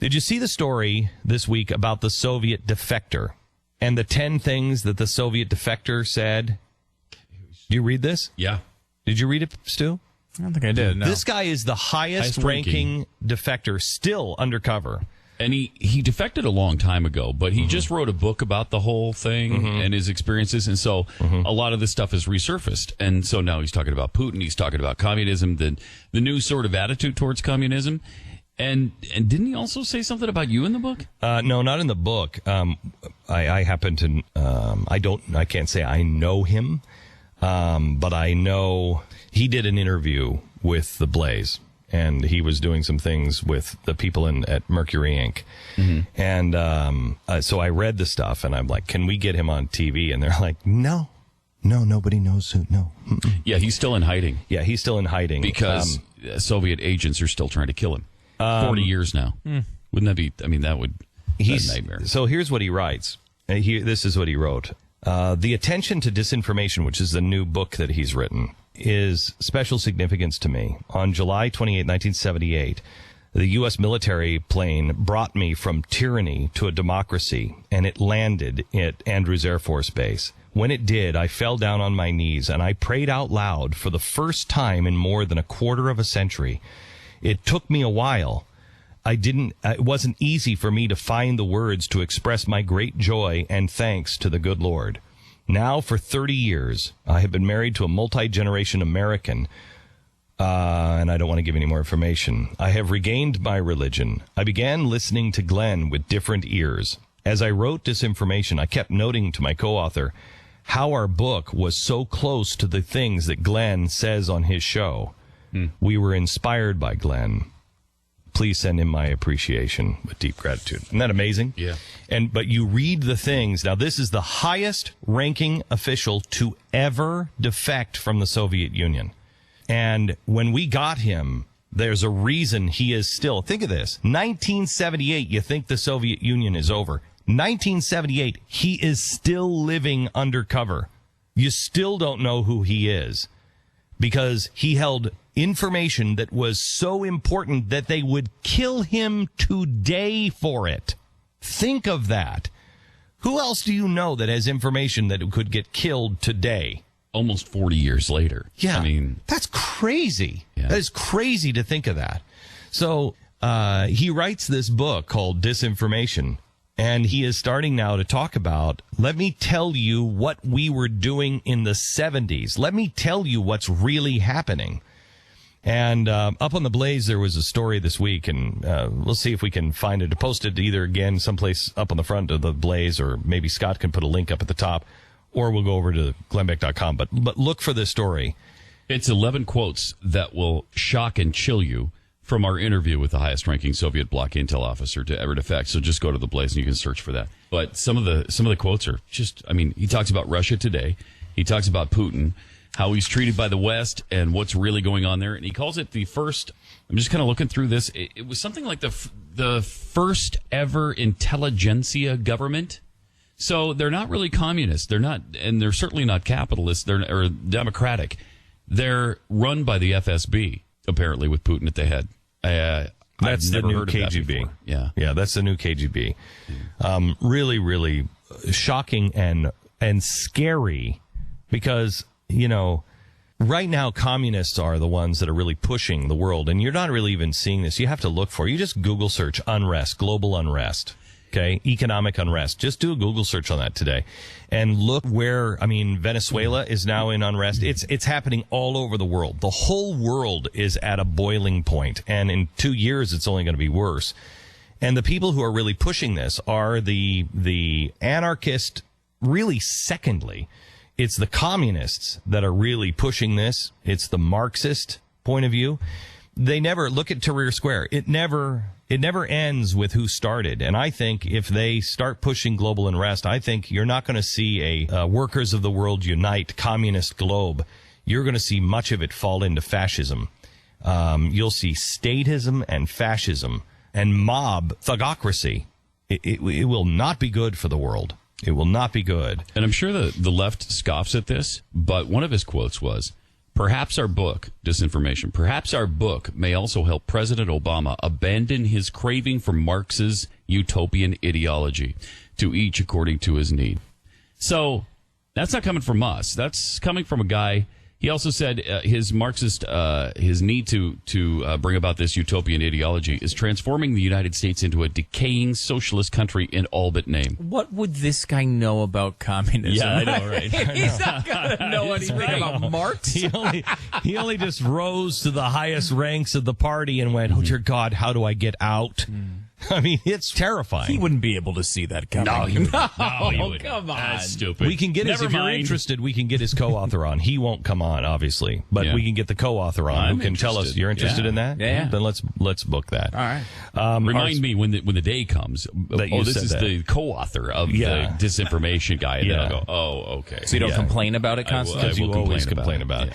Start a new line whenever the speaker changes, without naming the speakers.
Did you see the story this week about the Soviet defector and the 10 things that the Soviet defector said? Did you read this?
Yeah.
Did you read it, Stu?
I don't think I did, no.
This guy is the highest ranking defector still undercover.
And he defected a long time ago, but he just wrote a book about the whole thing and his experiences. And so a lot of this stuff is resurfaced. And so now he's talking about Putin. He's talking about communism, the new sort of attitude towards communism. And didn't he also say something about you in the book?
No, not in the book. I happen to, I can't say I know him, but I know he did an interview with The Blaze. And he was doing some things with the people at Mercury Inc. And so I read the stuff, and I'm like, can we get him on TV? And they're like, no, nobody knows who. No.
Yeah, he's still in hiding.
Yeah, he's still in hiding.
Because Soviet agents are still trying to kill him. 40 years now. Wouldn't that be, that would be a nightmare.
So here's what he writes. This is what he wrote. The Attention to Disinformation, which is the new book that he's written, is special significance to me. On July 28, 1978, the U.S. military plane brought me from tyranny to a democracy, and it landed at Andrews Air Force Base. When it did, I fell down on my knees, and I prayed out loud for the first time in more than a quarter of a century. It took me a while. It wasn't easy for me to find the words to express my great joy and thanks to the good Lord. Now, for 30 years, I have been married to a multi-generation American, and I don't want to give any more information. I have regained my religion. I began listening to Glenn with different ears. As I wrote Disinformation, I kept noting to my co-author how our book was so close to the things that Glenn says on his show. We were inspired by Glenn. Please send him my appreciation with deep gratitude. Isn't that amazing?
Yeah.
But you read the things. Now, this is the highest ranking official to ever defect from the Soviet Union. And when we got him, there's a reason he is still. Think of this. 1978, you think the Soviet Union is over. 1978, he is still living undercover. You still don't know who he is because he held information that was so important that they would kill him today for it. Think of that. Who else do you know that has information that could get killed today?
Almost 40 years later.
Yeah. That's crazy. Yeah. That is crazy to think of that. So he writes this book called Disinformation, and he is starting now to talk about, let me tell you what we were doing in the 70s. Let me tell you what's really happening. And up on the Blaze, there was a story this week, and we'll see if we can find it. Post it either again someplace up on the front of the Blaze, or maybe Scott can put a link up at the top, or we'll go over to glennbeck.com. But look for this story.
It's 11 quotes that will shock and chill you from our interview with the highest-ranking Soviet bloc intel officer to ever defect. So just go to the Blaze and you can search for that. But some of the quotes are just, he talks about Russia today. He talks about Putin, how he's treated by the West and what's really going on there. And he calls it the first, I'm just kind of looking through this. It was something like the first ever intelligentsia government. So they're not really communist. They're not, and they're certainly not capitalist. Or democratic. They're run by the FSB, apparently, with Putin at the head.
That's the new KGB. Yeah, that's the new KGB. Really, really shocking and scary because, right now communists are the ones that are really pushing the world, and you're not really even seeing this. You have to look for it. You just Google search unrest, global unrest, okay, economic unrest. Just do a Google search on that today and look where, Venezuela is now in unrest. It's happening all over the world. The whole world is at a boiling point, and in 2 years it's only going to be worse. And the people who are really pushing this are the anarchist, really secondly. It's the communists that are really pushing this. It's the Marxist point of view. They never look at Tahrir Square. It never ends with who started. And I think if they start pushing global unrest, I think you're not going to see a workers of the world unite communist globe. You're going to see much of it fall into fascism. You'll see statism and fascism and mob thugocracy. It will not be good for the world. It will not be good.
And I'm sure the left scoffs at this, but one of his quotes was, Perhaps our book, Disinformation, perhaps our book may also help President Obama abandon his craving for Marx's utopian ideology, to each according to his need. So that's not coming from us. That's coming from a guy. He also said his Marxist, his need to bring about this utopian ideology is transforming the United States into a decaying socialist country in all but name.
What would this guy know about communism?
Yeah, I know, right?
He's not going to know anything about Marx.
He only just rose to the highest ranks of the party and went, oh, dear God, how do I get out? I mean, it's terrifying.
He wouldn't be able to see that coming.
No, he wouldn't.
Come on.
That's stupid.
We can get his, if you're interested, we can get his co-author on. He won't come on, obviously, but we can get the co-author on who can tell us. You're interested in that?
Yeah.
Then let's book that.
All right.
Remind me when the day comes. This is the co-author of the disinformation guy, and then I'll go, oh, okay.
So you don't complain about it constantly?
Because you always complain about it.